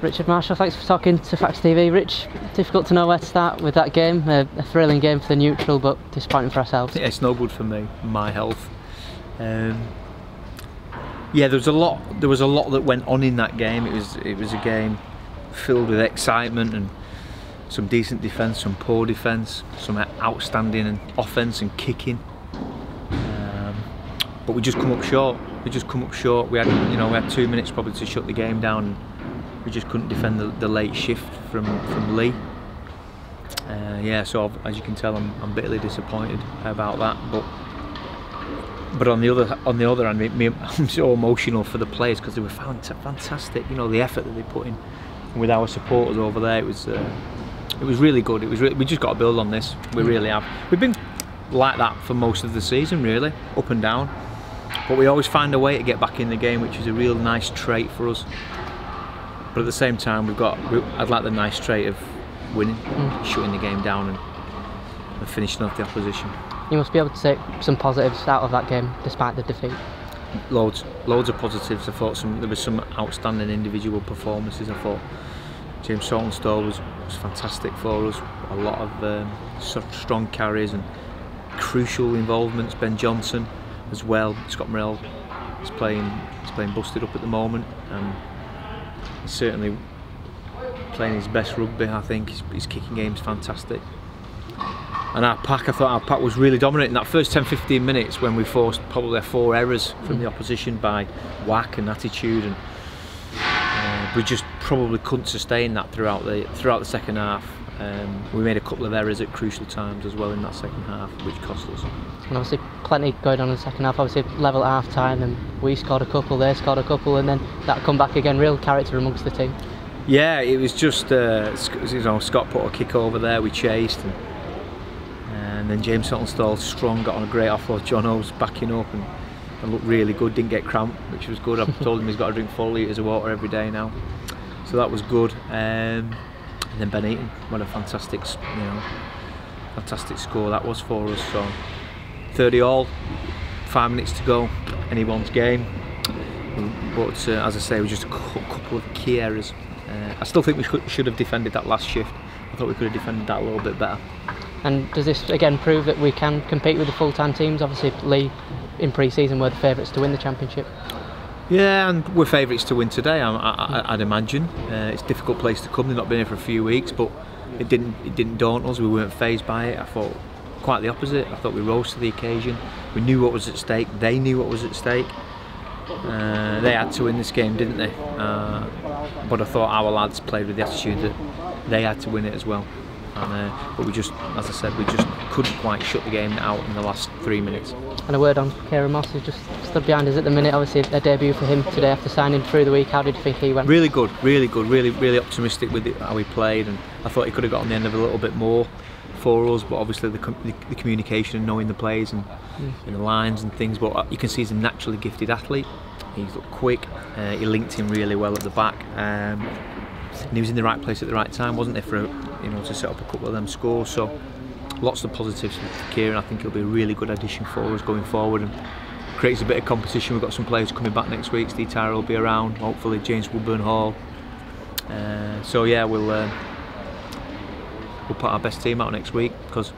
Richard Marshall, thanks for talking to Fax TV. Rich, difficult to know where to start with that game. A thrilling game for the neutral, but disappointing for ourselves. Yeah, it's no good for me, my health. Yeah, there was a lot that went on in that game. It was a game filled with excitement and some decent defence, some poor defence, some outstanding offence and kicking. But we just come up short. We had 2 minutes probably to shut the game down. And we just couldn't defend the late shift from Leigh. Yeah, so as you can tell, I'm bitterly disappointed about that. But on the other hand, I'm so emotional for the players because they were fantastic. You know, the effort that they put in with our supporters over there. It was really good. We just got to build on this. We really have. We've been like that for most of the season, really, up and down. But we always find a way to get back in the game, which is a real nice trait for us. But at the same time, I'd like the nice trait of winning, shutting the game down and finishing off the opposition. You must be able to take some positives out of that game, despite the defeat. Loads of positives. I thought there was some outstanding individual performances. I thought James Saltonstall was fantastic for us. A lot of strong carries and crucial involvements. Ben Johnson as well. Scott Morrell is playing busted up at the moment. He's certainly playing his best rugby. I think his kicking game's fantastic. And I thought our pack was really dominant in that first 10-15 minutes when we forced probably 4 errors from the opposition by whack and attitude, and we just probably couldn't sustain that throughout the second half. We made a couple of errors at crucial times as well in that second half, which cost us. And obviously plenty going on in the second half. Obviously level at half time, and we scored a couple, they scored a couple, and then that come back again. Real character amongst the team. Yeah, it was just Scott put a kick over there, we chased, and then James Saltonstall strong, got on a great offload. John O's backing up and looked really good. Didn't get cramped, which was good. I've told him he's got to drink 4 litres of water every day now, so that was good. And then Ben Eaton, what a fantastic score that was for us. So 30 all, 5 minutes to go, anyone's game. But as I say, it was just a couple of key errors. I still think we should have defended that last shift. I thought we could have defended that a little bit better. And does this again prove that we can compete with the full-time teams? Obviously Leigh in pre-season were the favourites to win the championship. Yeah, and we're favourites to win today, I'd imagine. It's a difficult place to come. They've not been here for a few weeks, but it didn't daunt us. We weren't fazed by it. I thought quite the opposite. I thought we rose to the occasion. We knew what was at stake. They knew what was at stake. They had to win this game, didn't they? But I thought our lads played with the attitude that they had to win it as well. But we just, as I said, we just couldn't quite shut the game out in the last 3 minutes. And a word on Kieran Moss, who's just stood behind us at the minute. Obviously a debut for him today after signing through the week. How did you think he went? Really good, really optimistic with how he played, and I thought he could have got on the end of a little bit more for us, but obviously the communication and knowing the plays and the lines and things. But you can see he's a naturally gifted athlete. He's looked quick. He linked in really well at the back. And he was in the right place at the right time, wasn't he, for to set up a couple of them scores. So lots of positives for Kieran. I think he'll be a really good addition for us going forward and creates a bit of competition. We've got some players coming back next week. Steve Tyra will be around, hopefully James Woodburn Hall. So yeah, we'll put our best team out next week, because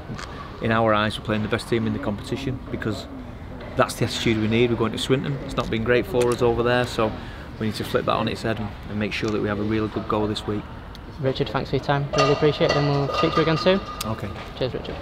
in our eyes we're playing the best team in the competition, because that's the attitude we need. We're going to Swinton. It's not been great for us over there, so we need to flip that on its head and make sure that we have a really good goal this week. Richard, thanks for your time, really appreciate it, and we'll speak to you again soon. Okay. Cheers, Richard.